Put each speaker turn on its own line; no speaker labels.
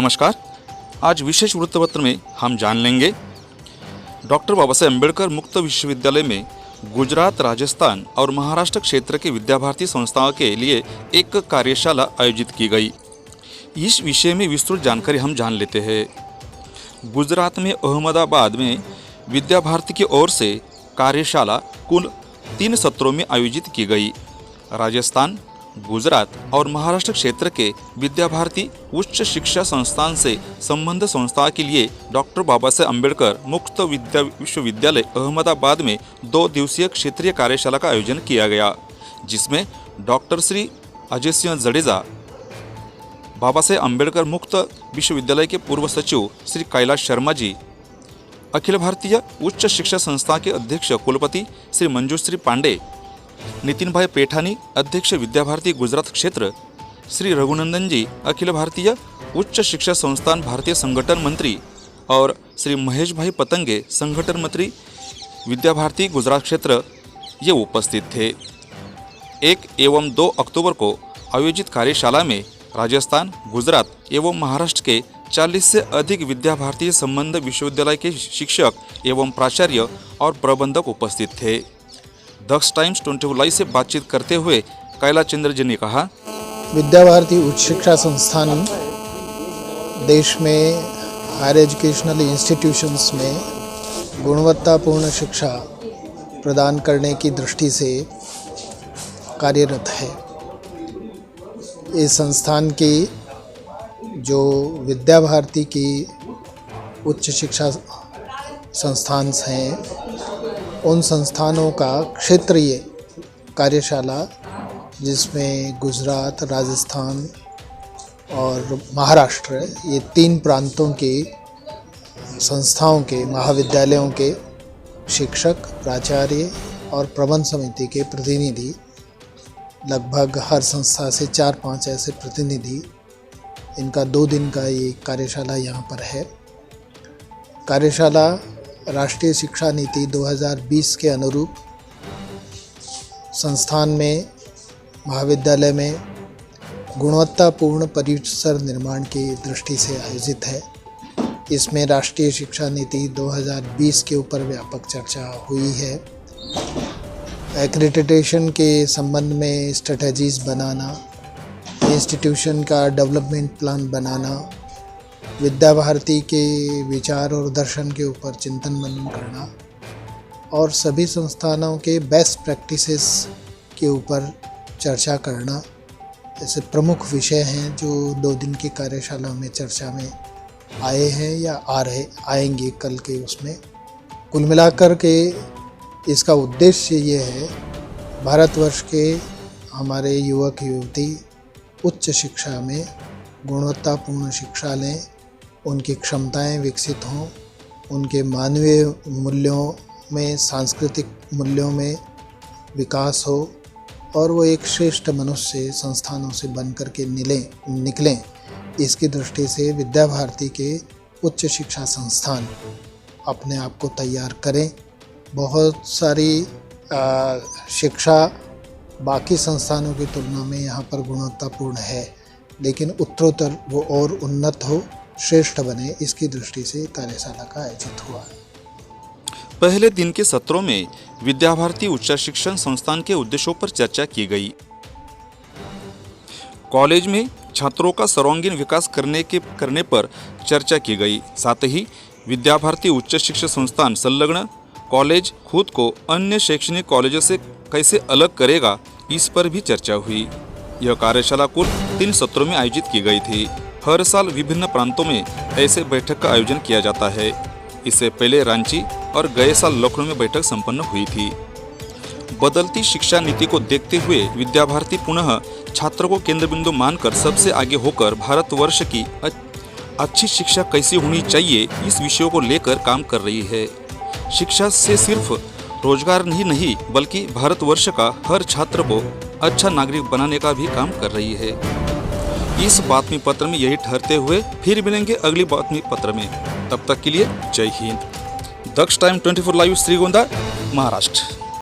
नमस्कार। आज विशेष वृत्तपत्र में हम जान लेंगे डॉक्टर बाबा साहेब अम्बेडकर मुक्त विश्वविद्यालय में गुजरात, राजस्थान और महाराष्ट्र क्षेत्र के विद्याभारती संस्थाओं के लिए एक कार्यशाला आयोजित की गई। इस विषय में विस्तृत जानकारी हम जान लेते हैं। गुजरात में अहमदाबाद में विद्याभारती की ओर से कार्यशाला कुल 3 सत्रों में आयोजित की गई। राजस्थान, गुजरात और महाराष्ट्र क्षेत्र के विद्याभारती उच्च शिक्षा संस्थान से संबद्ध संस्था के लिए डॉक्टर बाबा साहेब अम्बेडकर मुक्त विश्वविद्यालय अहमदाबाद में 2 दिवसीय क्षेत्रीय कार्यशाला का आयोजन किया गया, जिसमें डॉक्टर श्री अजय सिंह जडेजा, बाबा साहेब अम्बेडकर मुक्त विश्वविद्यालय के पूर्व सचिव श्री कैलाश शर्मा जी, अखिल भारतीय उच्च शिक्षा संस्था के अध्यक्ष कुलपति श्री मंजूश्री पांडे, नितिन भाई पेठानी, अध्यक्ष विद्याभारती गुजरात क्षेत्र, श्री रघुनंदन जी, अखिल भारतीय उच्च शिक्षा संस्थान भारतीय संगठन मंत्री और श्री महेश भाई पतंगे, संगठन मंत्री विद्याभारती गुजरात क्षेत्र, ये उपस्थित थे। 1 एवं 2 अक्टूबर को आयोजित कार्यशाला में राजस्थान, गुजरात एवं महाराष्ट्र के 40 से अधिक विद्याभारती संबद्ध विश्वविद्यालय के शिक्षक एवं प्राचार्य और प्रबंधक उपस्थित थे। दक्ष टाइम्स 24 लाइव से बातचीत करते हुए कैलाश चंद्र जी ने कहा,
विद्याभारती उच्च शिक्षा संस्थान देश में हायर एजुकेशनल इंस्टीट्यूशंस में गुणवत्तापूर्ण शिक्षा प्रदान करने की दृष्टि से कार्यरत है। इस संस्थान की जो विद्याभारती की उच्च शिक्षा संस्थान हैं, उन संस्थानों का क्षेत्रीय कार्यशाला, जिसमें गुजरात, राजस्थान और महाराष्ट्र, ये 3 प्रांतों के संस्थाओं के महाविद्यालयों के शिक्षक, प्राचार्य और प्रबंध समिति के प्रतिनिधि, लगभग हर संस्था से 4-5 ऐसे प्रतिनिधि, इनका 2 दिन का ये कार्यशाला यहाँ पर है। कार्यशाला राष्ट्रीय शिक्षा नीति 2020 के अनुरूप संस्थान में, महाविद्यालय में गुणवत्तापूर्ण परिसर निर्माण की दृष्टि से आयोजित है। इसमें राष्ट्रीय शिक्षा नीति 2020 के ऊपर व्यापक चर्चा हुई है। एक्रेडिटेशन के संबंध में स्ट्रेटजीज़ बनाना, इंस्टीट्यूशन का डेवलपमेंट प्लान बनाना, विद्याभारती के विचार और दर्शन के ऊपर चिंतन मनन करना और सभी संस्थानों के बेस्ट प्रैक्टिसेस के ऊपर चर्चा करना, ऐसे प्रमुख विषय हैं जो 2 दिन की कार्यशाला में चर्चा में आए हैं या आएंगे कल के उसमें। कुल मिलाकर के इसका उद्देश्य ये है, भारतवर्ष के हमारे युवक युवती उच्च शिक्षा में गुणवत्तापूर्ण शिक्षा लें, उनकी क्षमताएं विकसित हों, उनके मानवीय मूल्यों में, सांस्कृतिक मूल्यों में विकास हो और वो एक श्रेष्ठ मनुष्य संस्थानों से बन कर के निकलें। इसकी दृष्टि से विद्याभारती के उच्च शिक्षा संस्थान अपने आप को तैयार करें। बहुत सारी शिक्षा बाकी संस्थानों की तुलना में यहाँ पर गुणवत्तापूर्ण है, लेकिन उत्तरोत्तर वो और उन्नत हो, श्रेष्ठ बने, इसकी दृष्टि से कार्यशाला का आयोजित हुआ।
पहले दिन के सत्रों में विद्याभारती उच्च शिक्षण संस्थान के उद्देश्यों पर चर्चा की गई। कॉलेज में छात्रों का सर्वांगीण विकास करने पर चर्चा की गई। साथ ही विद्याभारती उच्च शिक्षा संस्थान संलग्न कॉलेज खुद को अन्य शैक्षणिक कॉलेजों से कैसे अलग करेगा, इस पर भी चर्चा हुई। यह कार्यशाला कुल 3 सत्रों में आयोजित की गई थी। हर साल विभिन्न प्रांतों में ऐसे बैठक का आयोजन किया जाता है। इससे पहले रांची और गए साल लखनऊ में बैठक संपन्न हुई थी। बदलती शिक्षा नीति को देखते हुए विद्याभारती पुनः छात्र को केंद्र बिंदु मानकर सबसे आगे होकर भारतवर्ष की अच्छी शिक्षा कैसी होनी चाहिए, इस विषयों को लेकर काम कर रही है। शिक्षा से सिर्फ रोजगार ही नहीं बल्कि भारतवर्ष का हर छात्र को अच्छा नागरिक बनाने का भी काम कर रही है। इस बातमी पत्र में यही ठहरते हुए फिर मिलेंगे अगली बातमी पत्र में। तब तक के लिए जय हिंद। दक्ष टाइम 24 लाइव, श्रीगोंदा, महाराष्ट्र।